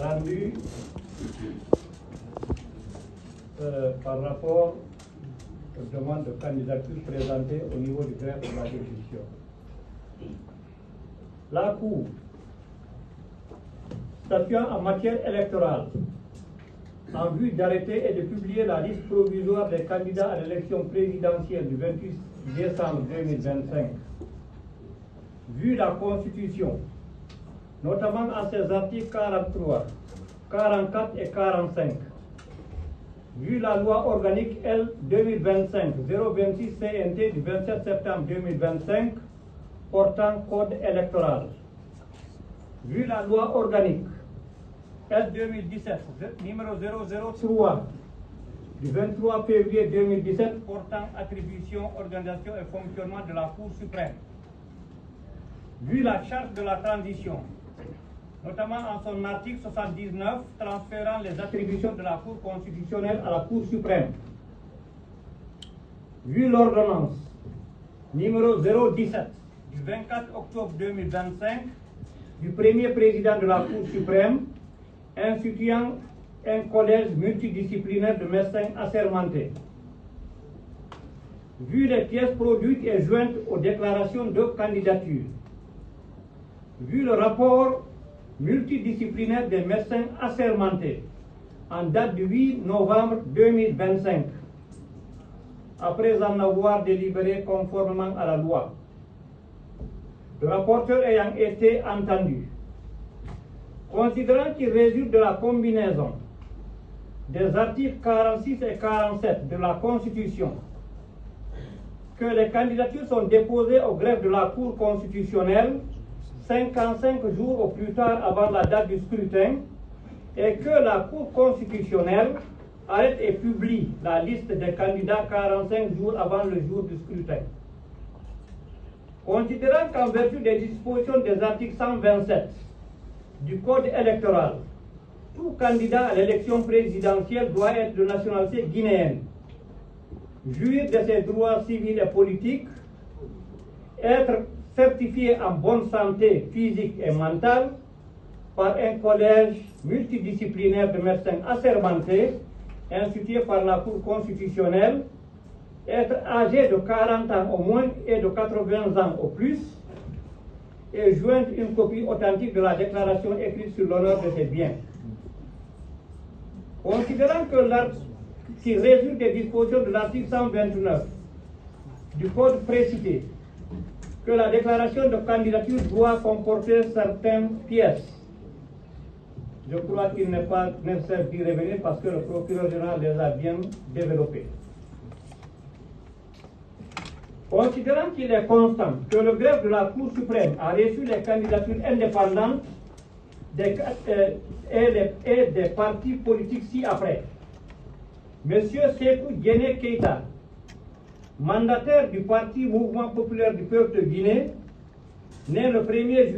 rendu par rapport aux demandes de candidature présentées au niveau du greffe de la juridiction. La Cour, statuant en matière électorale, en vue d'arrêter et de publier la liste provisoire des candidats à l'élection présidentielle du 28 décembre 2025, vu la Constitution, notamment en ses articles 43, 44 et 45, vu la loi organique L 2025-026 CNT du 27 septembre 2025 portant code électoral, vu la loi organique L 2017 numéro 003 du 23 février 2017 portant attribution, organisation et fonctionnement de la Cour suprême, vu la charte de la transition, notamment en son article 79 transférant les attributions de la Cour constitutionnelle à la Cour suprême, vu l'ordonnance numéro 017 du 24 octobre 2025 du premier président de la Cour suprême instituant un collège multidisciplinaire de médecins assermentés, vu les pièces produites et jointes aux déclarations de candidature, vu le rapport multidisciplinaire des médecins assermentés en date du 8 novembre 2025, après en avoir délibéré conformément à la loi, le rapporteur ayant été entendu, considérant qu'il résulte de la combinaison des articles 46 et 47 de la Constitution que les candidatures sont déposées au greffe de la Cour constitutionnelle 55 jours au plus tard avant la date du scrutin et que la Cour constitutionnelle arrête et publie la liste des candidats 45 jours avant le jour du scrutin. Considérant qu'en vertu des dispositions des articles 127 du Code électoral, tout candidat à l'élection présidentielle doit être de nationalité guinéenne, jouir de ses droits civils et politiques, être certifié en bonne santé physique et mentale par un collège multidisciplinaire de médecins assermentés institué par la Cour constitutionnelle, être âgé de 40 ans au moins et de 80 ans au plus, et joindre une copie authentique de la déclaration écrite sur l'honneur de ses biens. Considérant que l'article qui résulte des dispositions de l'article 129 du Code précité, que la déclaration de candidature doit comporter certaines pièces. Je crois qu'il n'est pas nécessaire d'y revenir parce que le procureur général les a bien développées. Considérant qu'il est constant que le greffe de la Cour suprême a reçu les candidatures indépendantes et des partis politiques ci-après, M. Sékou Diéné Keïta, mandataire du Parti Mouvement Populaire du Peuple de Guinée, né le 1er juillet